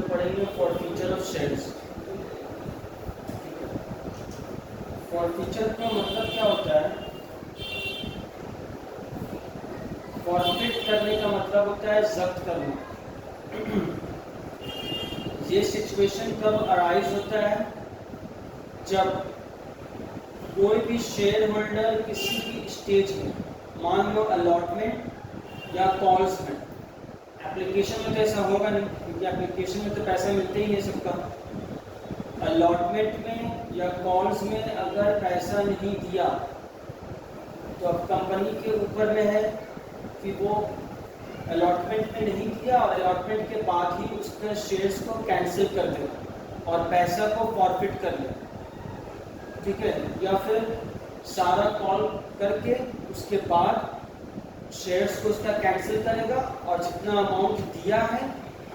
पढ़ेंगे forfeiture of shares. Forfeiture का मतलब क्या होता है? फॉरफिट करने का मतलब होता है जब्त करना। ये सिचुएशन कब अराइज होता है? जब कोई भी शेयर होल्डर किसी भी स्टेज में, मान लो अलॉटमेंट या कॉल्स में, एप्लीकेशन में तो ऐसा होगा नहीं क्योंकि एप्लीकेशन में तो पैसा मिलते ही नहीं सबका। अलॉटमेंट में या कॉल्स में अगर पैसा नहीं दिया तो अब कंपनी के ऊपर में है कि वो अलॉटमेंट में नहीं दिया और अलॉटमेंट के बाद ही उसके शेयर्स को कैंसिल कर दे और पैसा को फॉरफिट कर ले, ठीक है, या फिर सारा कॉल करके उसके बाद शेयर्स को उसका कैंसिल करेगा और जितना अमाउंट दिया है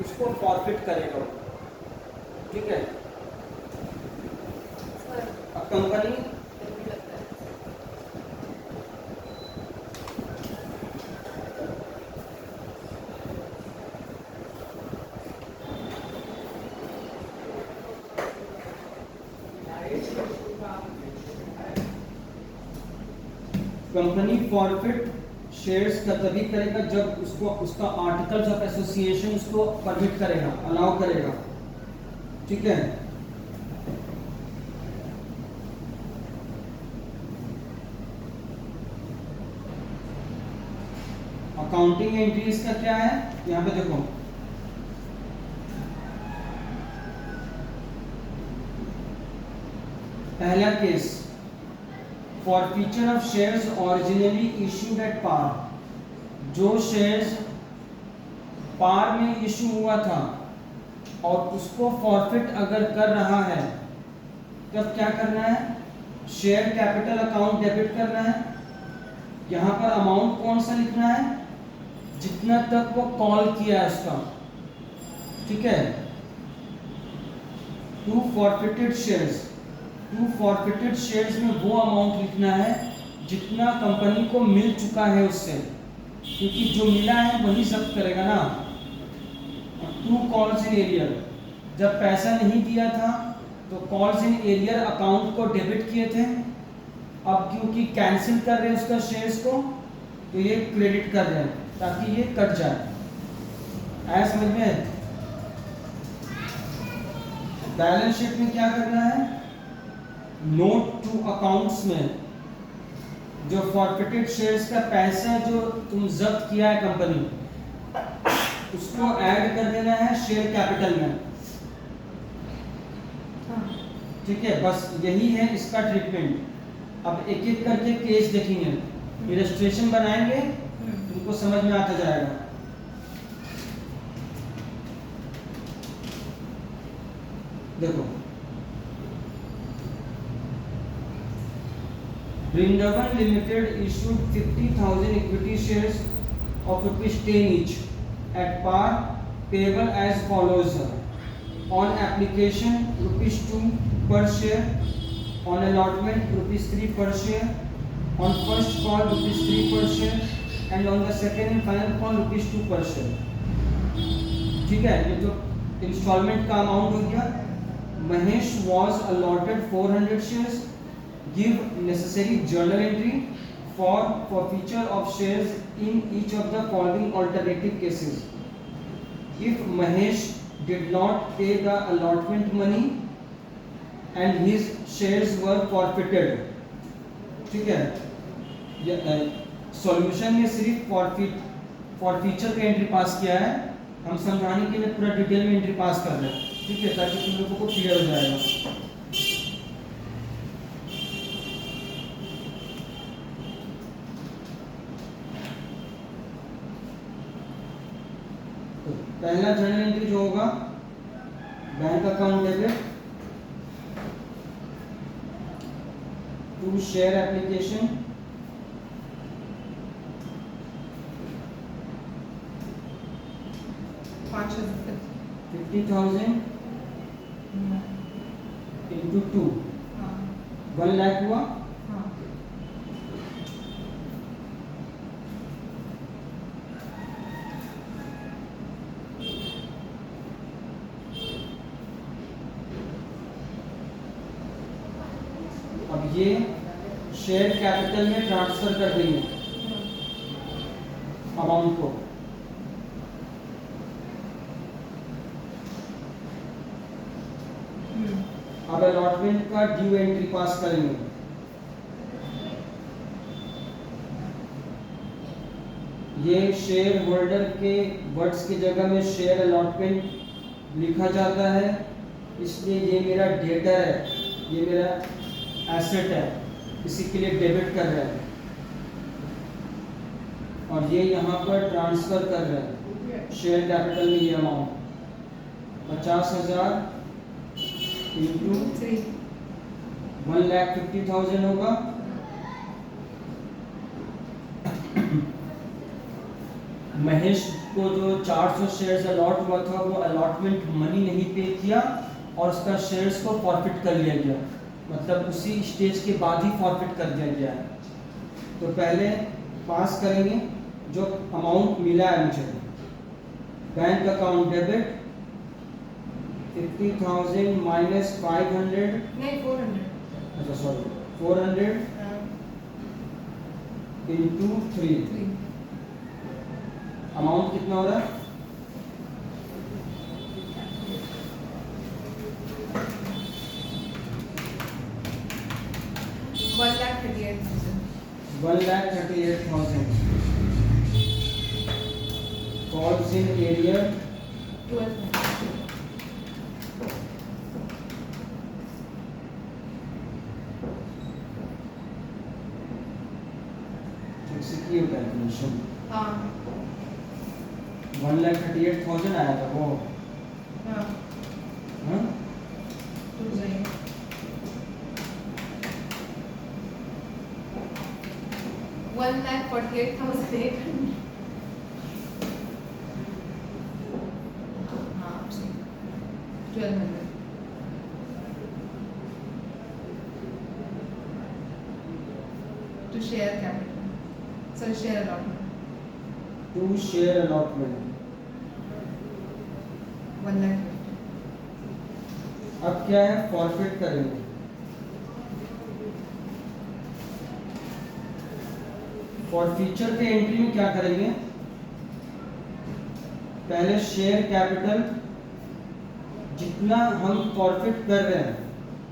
उसको फॉरफिट करेगा, ठीक है। अब कंपनी कंपनी फॉरफिट शेयर्स का तभी करेगा जब उसको उसका आर्टिकल्स ऑफ एसोसिएशन उसको परमिट करेगा, अलाउ करेगा, ठीक है। अकाउंटिंग एंट्रीज का क्या है यहाँ पे देखो, पहला case forfeiture of shares originally issued at par. जो शेयर्स पार में इशू हुआ था और उसको फॉरफिट अगर कर रहा है तब क्या करना है? शेयर कैपिटल अकाउंट डेबिट करना है। यहाँ पर अमाउंट कौन सा लिखना है? जितना तक वो कॉल किया है उसका, ठीक है। To forfeited shares, to forfeited shares में वो अमाउंट लिखना है जितना कंपनी को मिल चुका है उससे, क्योंकि जो मिला है वही जब्त करेगा ना। टू कॉल्स इन एरियर, जब पैसा नहीं दिया था तो कॉल्स इन एरियर अकाउंट को डेबिट किए थे, अब क्योंकि कैंसिल कर रहे हैं उसका शेयर्स को तो ये क्रेडिट कर रहे हैं ताकि ये कट जाए। आया समझ में? बैलेंस शीट में क्या करना है? नोट टू अकाउंट्स में जो फॉरफिटेड शेयर्स का पैसा जो तुम जब्त किया है कंपनी, उसको ऐड कर देना है शेयर कैपिटल में, ठीक है। बस यही है इसका ट्रीटमेंट। अब एक एक करके केस देखेंगे, इलस्ट्रेशन बनाएंगे, तुमको समझ में आता जाएगा। देखो, Vrindavan Limited issued 50,000 equity shares of ₹10 each at par, payable as follows: on application ₹2 per share, on allotment ₹3 per share, on first call ₹3 per share, and on the second and final call ₹2 per share, ठीक है। ये जो instalment का amount हो गया। Mahesh was allotted 400 shares. Give necessary journal entry for forfeiture of shares in each of the following alternative cases. If Mahesh did not pay the allotment money and his shares were forfeited, ठीक है। Solution में सिर्फ forfeiture का entry पास किया है, हम समझाने के लिए पूरा डिटेल में एंट्री पास कर रहे हैं, ठीक है, ताकि तुम लोगों को क्लियर हो जाएगा। पहला जर्नल एंट्री जो होगा, bank account debit to share application, $50,000 into 2, 1 lakh हुआ। अब ये शेयर कैपिटल में ट्रांसफर कर देंगे अमाउंट को। अब अलॉटमेंट का ड्यू एंट्री पास करेंगे। ये शेयर होल्डर के वर्ड्स की जगह में शेयर अलॉटमेंट लिखा जाता है, इसलिए ये मेरा डेटर है, ये मेरा एसेट है, इसी के लिए डेबिट कर रहे हैं और ये यहाँ पर ट्रांसफर कर रहे हैं शेयर कैपिटल में। ये अमाउंट 50,000 इंटू 1,50,000 होगा। महेश को जो 400 शेयर्स अलॉट हुआ था वो अलॉटमेंट मनी नहीं पे किया और उसका शेयर्स को फॉरफिट कर लिया गया, मतलब उसी स्टेज के बाद ही फॉरफिट कर दिया गया है। तो पहले पास करेंगे जो अमाउंट मिला है मुझे। बैंक अकाउंट डेबिट 50,000 माइनस 500 नहीं 400, अच्छा सॉरी 400 इंटू 3। अमाउंट कितना हो रहा है? $1,38,000। Calls in area 1200। Execute calculation. हाँ 1,38,000 आया था वो। हाँ हाँ? तो सही। 1,48,800। हाँ सही 1200। To share capital, so share allotment to share allotment. 1,50,000। अब क्या है, फॉरफिट करेंगे। फॉरफीचर के एंट्री में क्या करेंगे, पहले शेयर कैपिटल जितना हम फॉरफिट कर रहे हैं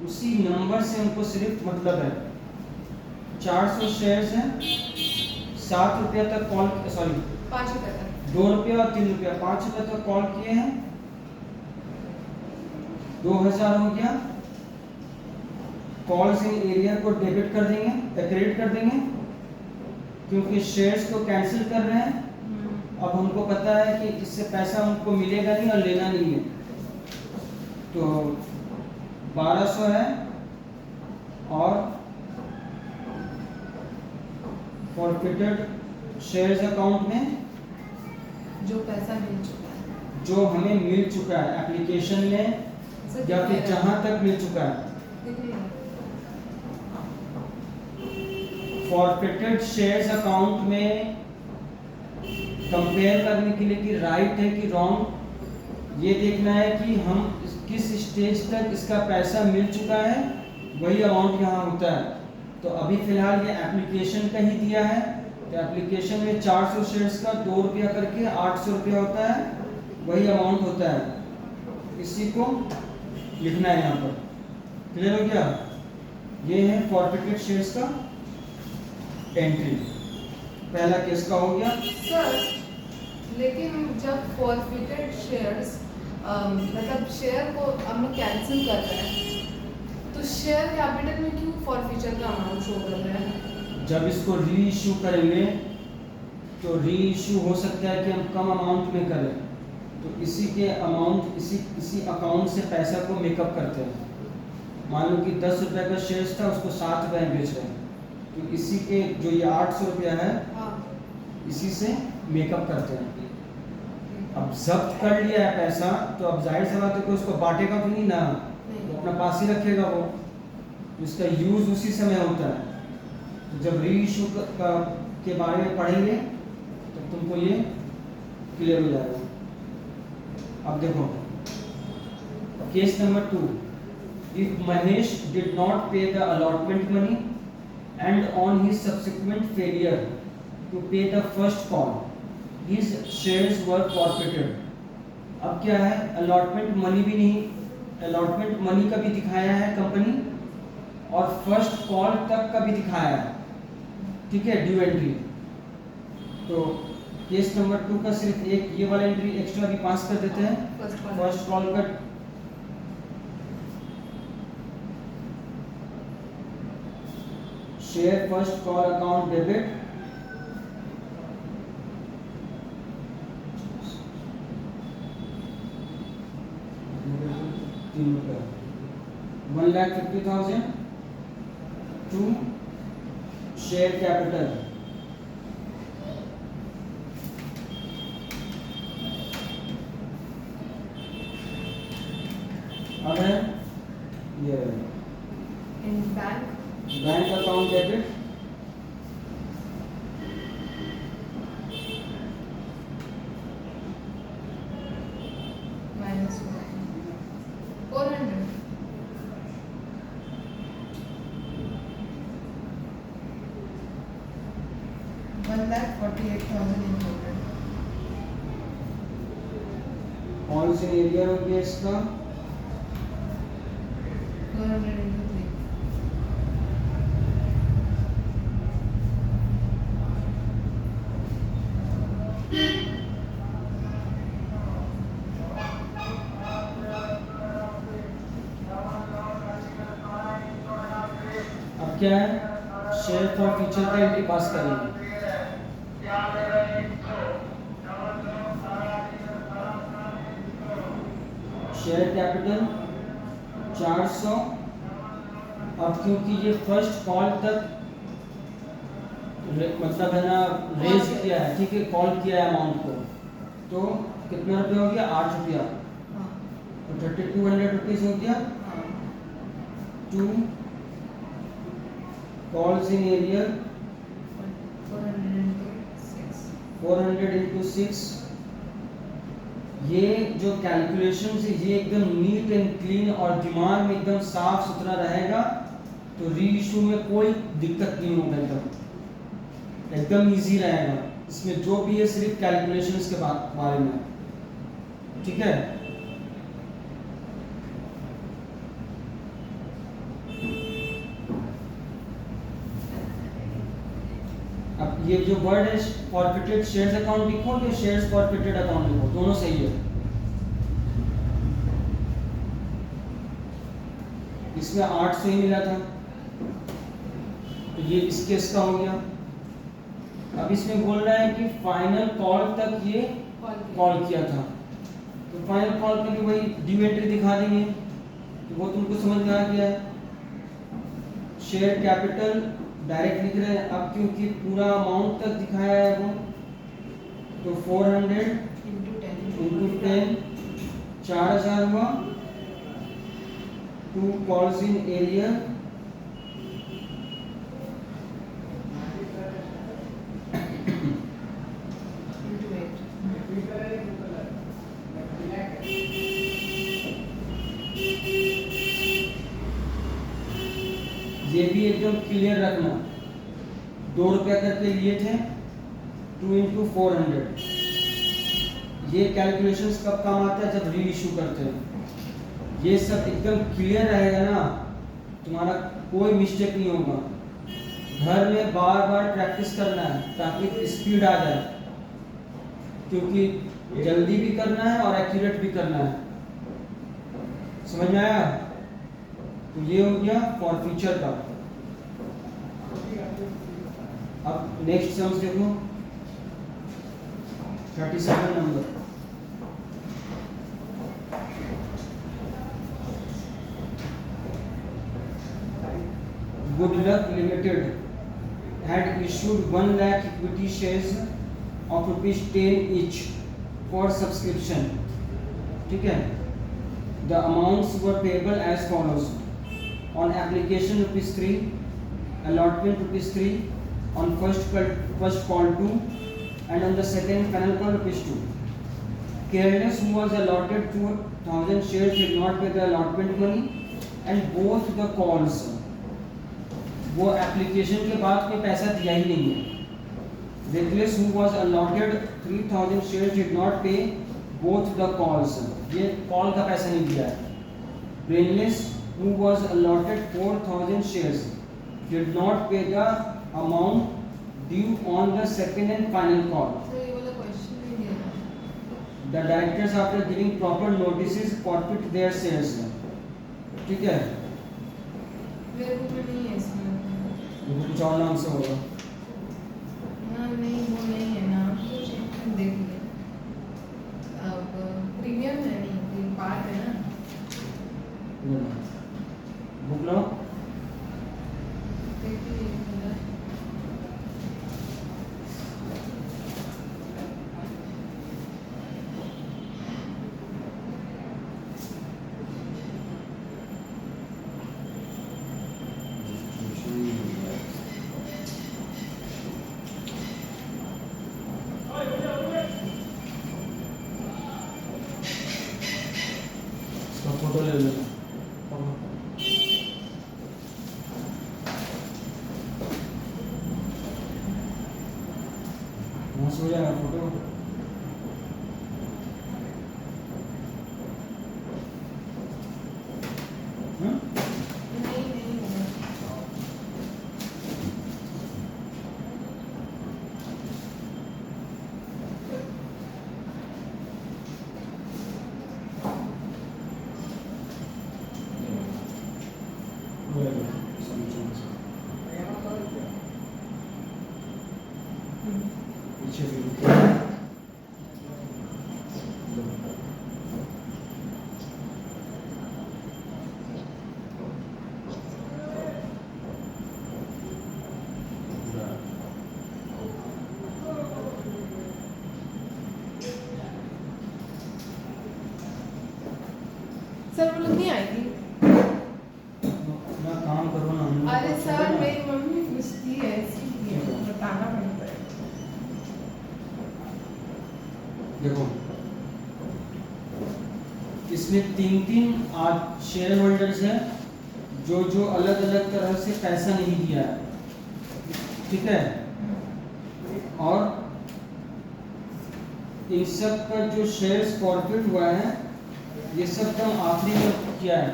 उसी नंबर से हमको सिर्फ मतलब है। 400 शेयर्स हैं, 7 रुपया तक कॉल, सॉरी 5 रुपये तक। 2 रुपया और 3 रुपया, 5 रुपये तक कॉल किए हैं, 2,000 हो गया। कॉल्स इन एरिया को डेबिट कर देंगे, क्रेडिट कर देंगे, क्योंकि शेयर्स को कैंसिल कर रहे हैं। अब हमको पता है कि इससे पैसा हमको मिलेगा नहीं और लेना नहीं है, तो 1200 है और फॉरफिटेड शेयर्स अकाउंट में जो पैसा मिल चुका है, जो हमें मिल चुका है एप्लीकेशन में या फिर जहां तक मिल चुका है। फॉरफिटेड शेयर्स अकाउंट में कंपेयर करने के लिए कि राइट है कि रॉन्ग, ये देखना है कि हम किस स्टेज तक इसका पैसा मिल चुका है, वही अमाउंट यहाँ होता है। तो अभी फिलहाल ये एप्लीकेशन का ही दिया है, तो एप्लीकेशन में 400 शेयर्स का 2 रुपया करके 800 रुपया होता है, वही अमाउंट होता है। इसी को लिखना है यहाँ पर। क्लियर हो गया? ये है फॉरफिटेड शेयर्स का एंट्री। पहला केस का हो गया। सर लेकिन जब फॉरफिटेड शेयर्स मतलब शेयर को हम लोग कैंसिल कर रहे हैं, तो शेयर कैपिटल में क्यों फॉरफिचर का अमाउंट शो कर रहा है? जब इसको री इशू करेंगे तो री इशू हो सकता है कि हम कम अमाउंट में करें, तो इसी के अमाउंट इसी अकाउंट से पैसा को मेकअप करते हैं। मान लो कि 10 रुपये का शेयर्स था, उसको 7 रुपये में बेच रहे हैं, तो इसी के जो ये 800 रुपया है, हाँ इसी से मेकअप करते हैं। अब जब्त कर लिया है पैसा, तो अब जाहिर सी बात है कि उसको बांटेगा तो नहीं ना, तो अपना पास ही रखेगा वो, इसका यूज उसी समय होता है। तो जब री इशू के बारे में पढ़ेंगे तो तुमको ये क्लियर हो जाएगा। अब देखो case number 2, If Mahesh did not pay the allotment money and on his subsequent failure to pay the first call, his shares were forfeited. अब क्या है, allotment money भी नहीं, allotment money का भी दिखाया है कंपनी और फर्स्ट कॉल तक का भी दिखाया है, ठीक है, ड्यू एंट्री। तो केस नंबर 2 का सिर्फ एक ये वाला एंट्री एक्स्ट्रा भी पास कर देते हैं, फर्स्ट कॉल का। Share first call account debit ₹1,50,000 to share capital अब है ये in bank account debit minus 400 1,48,000 in total. कौन से एरिया हो गया इसका, 400 into 3. अब क्या है, शेयर फॉर फ्यूचर का एंट्री पास करेंगे। Share capital 400। अब क्योंकि ये फर्स्ट कॉल तक मतलब है ना रेज किया है, ठीक है, कॉल किया है अमाउंट को, तो कितना रुपया हो गया, 8 रुपया, तो 3200 रुपीज हो गया। 2 calls in area 400 into 6। ये जो कैलकुलेशन है ये एकदम नीट एंड क्लीन और दिमाग में एकदम साफ सुथरा रहेगा, तो री इशू में कोई दिक्कत नहीं होगा, एकदम इजी रहेगा। इसमें जो भी है सिर्फ कैलकुलेशंस के बारे में, ठीक है। अब ये जो वर्ड है फॉरफिटेड शेयर्स अकाउंट लिखो या शेयर्स फॉरफिटेड अकाउंट लिखो, दोनों सही है। इसमें 800 ही मिला था, तो ये इस केस का हो गया। अब इसमें बोल रहा है कि फाइनल कॉल तक ये कॉल किया था, तो फाइनल कॉल के लिए वही ड्यू एंट्री दिखा देंगे, तो वो तुमको समझ में आ गया है। शेयर कैपिटल डायरेक्ट लिख रहे हैं, अब क्योंकि पूरा अमाउंट तक दिखाया है वो, तो 400 into 10 4,000 हुआ। 2 calls in area ये भी एकदम क्लियर रखना, 2 रुपया करके लिए थे, 2 into 400। ये कैलकुलेशंस कब काम आता है, जब री इशू करते हैं। ये सब एकदम क्लियर रहेगा ना, तुम्हारा कोई मिस्टेक नहीं होगा। घर में बार बार प्रैक्टिस करना है ताकि स्पीड आ जाए, क्योंकि जल्दी भी करना है और एक्यूरेट भी करना है। समझ में आया? तो ये हो गया फॉर फ्यूचर का। अब नेक्स्ट सम्स देखो, 37 number. Goodluck Limited had issued 1 lakh equity shares of ₹10 each for subscription, ठीक है। The amounts were payable as follows: on application ₹3, allotment ₹3, on first call 2, and on the second final call ₹2. Careless, who was allotted 2,000 shares, did not pay the allotment money and both the calls, वो application के बाद कोई पैसा दिया ही नहीं है. Reckless who was allotted 3000 shares did not pay both the calls. ये call का पैसा नहीं दिया है. Brainless who was allotted 4000 shares did not pay the amount due on the second and final call. Sir ये वाला क्वेश्चन नहीं दिया. The directors after giving proper notices forfeit their shares. ठीक है, मेरे बुक में नहीं है इसमें. वो कुछ और नाम से होगा. ना नहीं वो नहीं है ना, तो चेक कर देख लिया. अब प्रीमियम है नहीं, ये पार्ट है ना. बुक लो. देखिए इसका फोटो ले लो. वहाँ से हो जाएगा फोटो. नहीं नहीं होगा. पीछे भी सर वो लोग नहीं आई थी. अपना काम करो ना. हम लोग अरे को सर छोड़ो ना. मेरी मम्मी पूछती है इसीलिए बताना पड़ता है. देखो, इसमें तीन आज शेयर होल्डर्स हैं जो अलग अलग तरह से पैसा नहीं दिया है. ठीक है, और इन सब का जो शेयर्स फॉरफिट हुआ है ये सब तो आखिरी में किया है.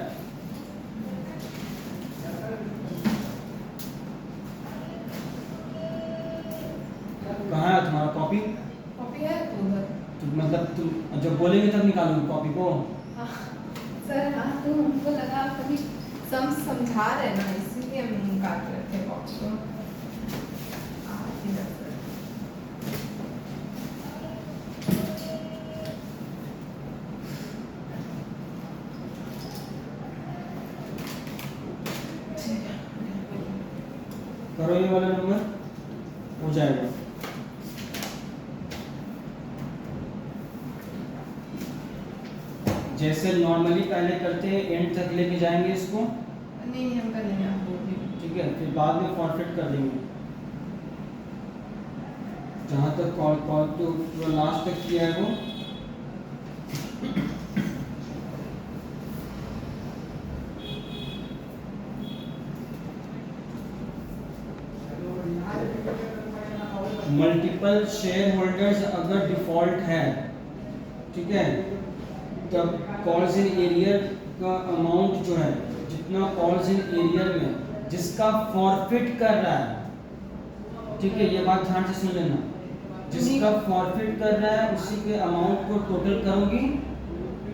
कहाँ है तुम्हारा कॉपी? कॉपी है तो उधर. मतलब तुम जब बोलेंगे तब निकालूंगी कॉपी को. हाँ, सर हाँ तो हमको लगा कभी समझा रहे ना, इसीलिए हम निकाल रहे थे बॉक्स को. इधर सर. करो ये वाला नंबर, हो जाएगा. जैसे नॉर्मली पहले करते हैं एंड तक लेके जाएंगे इसको. नहीं हम कर लेंगे आप वो भी. ठीक है, फिर बाद में फॉरफिट कर देंगे. जहाँ तक कॉल तो लास्ट तक किया है वो. मल्टीपल शेयर होल्डर्स अगर डिफॉल्ट है, ठीक है, तब कॉल्स इन एरियर का अमाउंट जो है, जितना कॉल्स इन एरियर में जिसका फॉरफिट कर रहा है, ठीक है, ये बात ध्यान से सुन लेना, जिसका फॉरफिट कर रहा है उसी के अमाउंट को टोटल करोगी.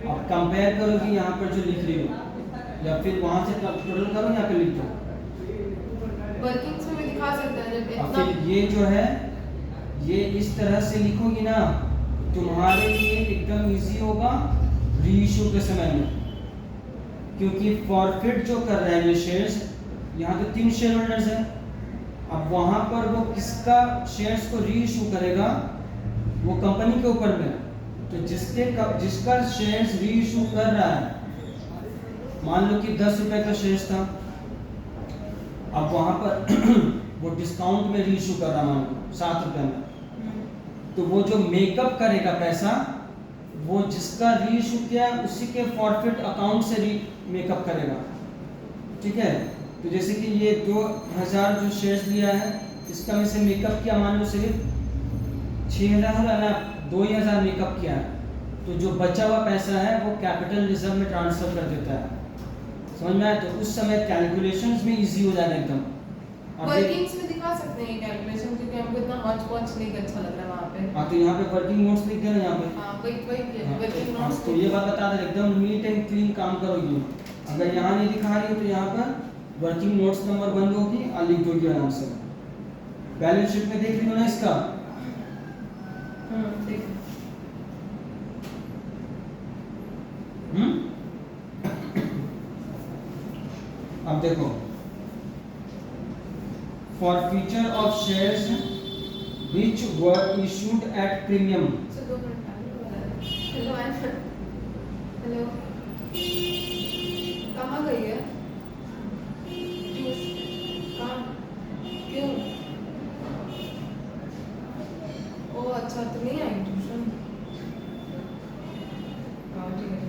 अब कंपेयर करोगी यहाँ पर जो लिख रही हो, या फिर वहाँ से टोटल करो, यहाँ पे लिख दो. वर्किंग्स में भी दिखा सकते हैं जब अब इतना. फिर ये जो है ये इस तरह से लिखोगी ना, तुम्हारे लिए एकदम इजी होगा रीइश्यू के समय में. क्योंकि फॉरफिट जो कर रहा है ये शेयर्स, यहाँ तो 3 शेयर होल्डर्स हैं. अब वहाँ पर वो किसका शेयर्स को रीइश्यू करेगा वो कंपनी के ऊपर में. तो जिसका शेयर्स रीइश्यू कर रहा है, मान लो कि 10 रुपए का शेयर्स था, अब वहाँ पर वो डिस्काउंट में रीइश्यू कर रहा, मान लो 7 रुपए में, तो वो जो मेकअप करेगा पैसा, वो जिसका रीइश्यू किया उसी के फॉरफिट अकाउंट से मेकअप करेगा. ठीक है। तो जैसे कि ये 2000 जो शेयर्स लिया है, इसका में से मेकअप किया, मान लो सिर्फ 6000 हो रहा है ना, 2000 मेकअप किया है, तो जो बचा हुआ पैसा है वो कैपिटल रिजर्व में ट्रांसफर कर देता है। समझ में आया? तो उस समय कैलकुलेशंस भी इजी हो जाएगा एकदम। वर्किंग्स में दिखा सकते हैं कैलकुलेशन, क्योंकि हमको इतना हॉच पॉच नहीं अच्छा लग रहा है वहाँ पे। हाँ, तो यहाँ पे वर्किंग नोट्स लिख देना यहाँ पे। हाँ, वही हाँ, वर्किंग हाँ, नोट्स। तो ये बात बता दे, एकदम नीट एंड क्लीन काम करोगी। अगर यहाँ नहीं दिखा रही हो तो यहाँ पर वर्किंग नोट्स नंबर 1 होगी और लिख दोगी आराम से। बैलेंस शीट में देख रही हो ना इसका? ठीक है। अब देखो, forfeiture of shares which were issued at premium। Hello hello, कहाँ गई है? क्यों? ओ अच्छा, तो नहीं आई ट्यूशन? हाँ ठीक है।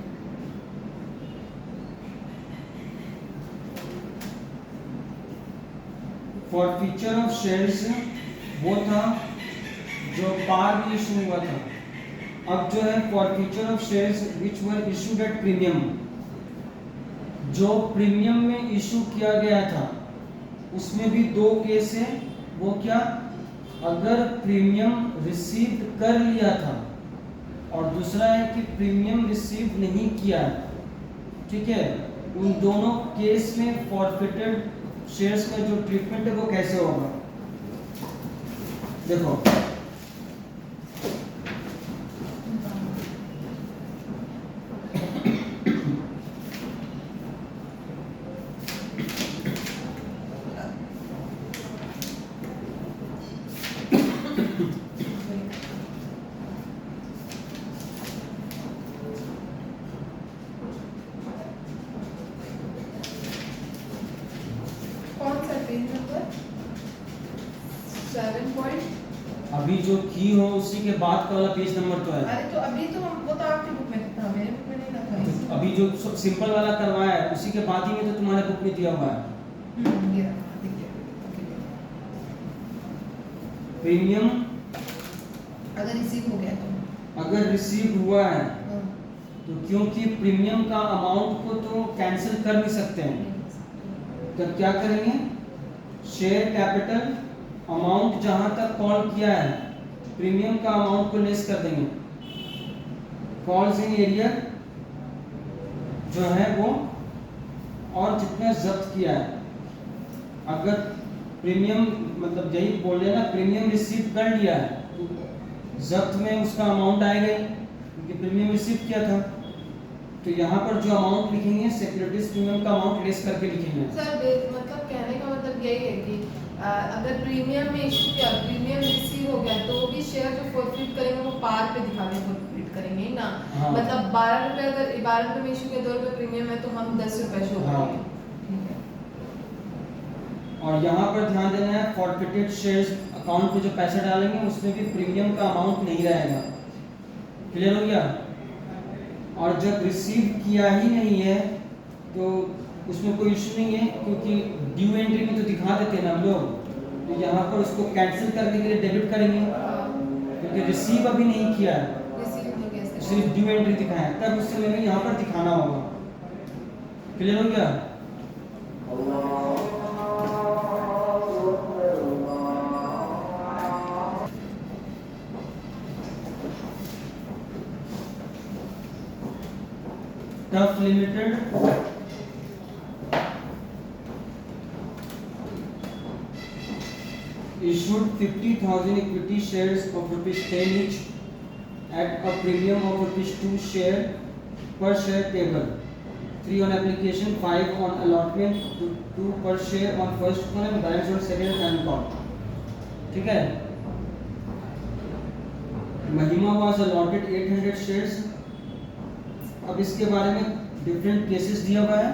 forfeiture of shares वो था जो पार में इशू हुआ था। अब जो है forfeiture of shares which were issued at premium, जो प्रीमियम में इशू किया गया था उसमें भी 2 केस है। वो क्या? अगर प्रीमियम रिसीव कर लिया था और दूसरा है कि प्रीमियम रिसीव नहीं किया है। ठीक है, उन दोनों केस में फॉरफिटेड शेयर्स का जो ट्रीटमेंट है वो कैसे होगा? देखो, कौन सा पेज नंबर? 7 पॉइंट। अभी जो की हो उसी के बाद का वाला पेज नंबर तो है। अरे तो अभी तो वो तो आपकी बुक में था, मेरे बुक में नहीं रखा है। अभी जो सिंपल वाला करवाया है उसी के बाद ही में तो तुम्हारे बुक में दिया हुआ है। ये रहा, देखिए। प्रीमियम अगर रिसीव हो गया तो अगर रिसीव हुआ है हाँ, तो क्योंकि प्रीमियम का अमाउंट को तो कैंसिल कर नहीं सकते हैं, तो क्या करेंगे? शेयर कैपिटल अमाउंट जहां तक कॉल किया है प्रीमियम का अमाउंट को लेस कर देंगे। कॉल्स इन एरिया जो है वो और जितना जब्त किया है, अगर प्रीमियम मतलब यही बोल रहे ना, प्रीमियम रिसीव कर लिया है तो जब्त में उसका अमाउंट आएगा ही, क्योंकि प्रीमियम रिसीव किया था। तो यहाँ पर जो अमाउंट लिखेंगे सिक्योरिटीज प्रीमियम का अमाउंट लेस करके लिखेंगे। सर मतलब कहने का मतलब यही है कि अगर प्रीमियम में इशू किया, प्रीमियम रिसीव हो गया, तो वो भी शेयर जो फॉरफिट करेंगे वो पार पे दिखा के फॉरफिट करेंगे ना। हाँ। मतलब 12 रुपए, अगर 12 रुपए में इशू किया, 2 रुपए प्रीमियम है, तो हम 10 रुपए शो हाँ। करेंगे। ठीक है। और यहाँ पर ध्यान देना है, फॉरफिटेड शेयर्स अकाउंट पे जो पैसा डालेंगे उसमें भी प्रीमियम का अमाउंट नहीं रहेगा। क्लियर हो गया? और जब रिसीव किया ही नहीं है तो उसमें कोई इशू नहीं है, क्योंकि ड्यू एंट्री में तो दिखा देते हैं ना हम लोग, तो यहाँ पर उसको कैंसिल करने के लिए डेबिट करेंगे, क्योंकि रिसीव अभी नहीं किया है, रिसीव नहीं कैसे? सिर्फ ड्यू एंट्री दिखाया है, तब उस समय में यहाँ पर दिखाना होगा। क्लियर हो गया? Tough limited issued 50,000 equity shares of ₹10 each at a premium of ₹2 share per share payable, 3 on application, 5 on allotment, 2 per share on first call and balance on second and third call। ठीक है? महिमा was allotted 800 shares। अब इसके बारे में different cases दिया हुआ है।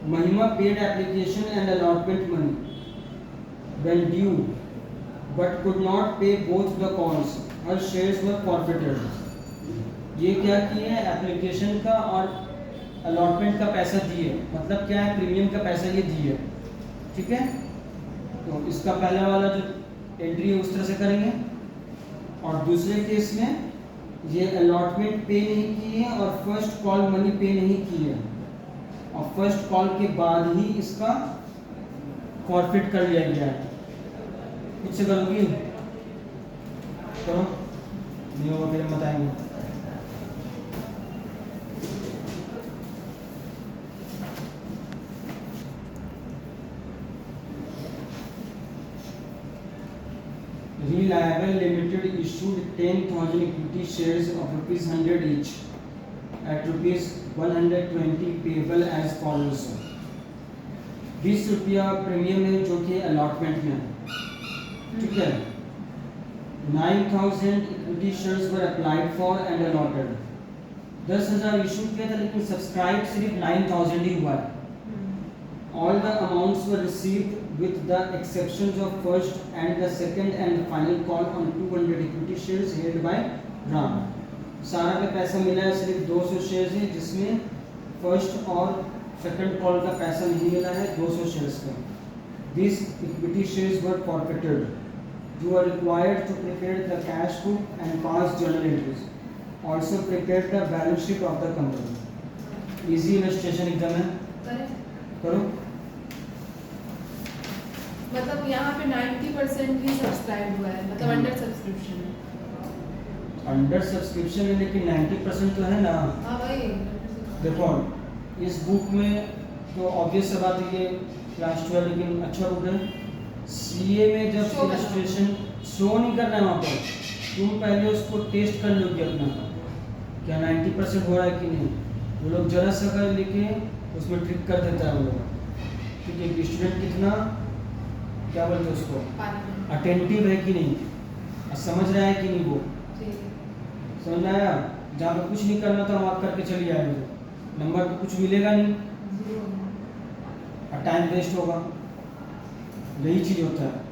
महिमा paid application and allotment money when due but could not pay both the calls, her shares were forfeited। ये क्या किए? एप्लीकेशन का और अलॉटमेंट का पैसा दिए, मतलब क्या है, प्रीमियम का पैसा ये दिए, ठीक है। तो इसका पहला वाला जो एंट्री है उस तरह से करेंगे, और दूसरे केस में ये अलॉटमेंट पे नहीं की है और फर्स्ट कॉल मनी पे नहीं की है, और फर्स्ट कॉल के बाद ही इसका फॉरफिट कर लिया गया है। खुद से करोगी, करो, नहीं होगा फिर हम बताएंगे। Reliable Limited issued 10,000 equity shares of rupees 100 each at rupees 120 payable as follows. 20 रुपया प्रीमियम है जो कि अलॉटमेंट में है, ठीक है। 9,000 equity shares were applied for and allotted. 10,000 issue किया था लेकिन सब्सक्राइब सिर्फ 9,000 ही हुआ है। All the amounts were received with the exceptions of first and the second and the final call on 200 equity shares held by RAM. सारा का पैसा मिला है सिर्फ 200 शेयर्स है, जिसमें फर्स्ट और सेकंड कॉल का पैसा नहीं मिला है 200 शेयर्स का। These equity shares were forfeited. You are required to prepare the cash book and pass journal entries. Also prepare the balance sheet of the company. Easy illustration एकदम है, करो। मतलब यहाँ पे 90% ही सब्सक्राइब हुआ है, मतलब अंडर सब्सक्रिप्शन है। अंडर सब्सक्रिप्शन है लेकिन 90% तो है ना। हाँ भाई, देखो इस बुक में तो ऑब्वियस सा बात है ये क्लास 12, लेकिन अच्छा बुक है। सीए में जब Show करना। इलस्ट्रेशन शो नहीं करना है वहाँ पर, तुम पहले उसको टेस्ट कर लोगे अपना क्या 90% हो रहा है कि नहीं। वो लोग जरा सा कर लेके उसमें ट्रिक कर देता है वो लोग, ठीक है। कि स्टूडेंट कितना क्या बोलते हैं उसको, अटेंटिव है कि नहीं, और समझ रहा है कि नहीं, वो समझ में आया। जहाँ पे कुछ नहीं करना था वहाँ करके चली आएगी, नंबर पे कुछ मिलेगा नहीं और टाइम वेस्ट होगा, यही चीज़ होता है।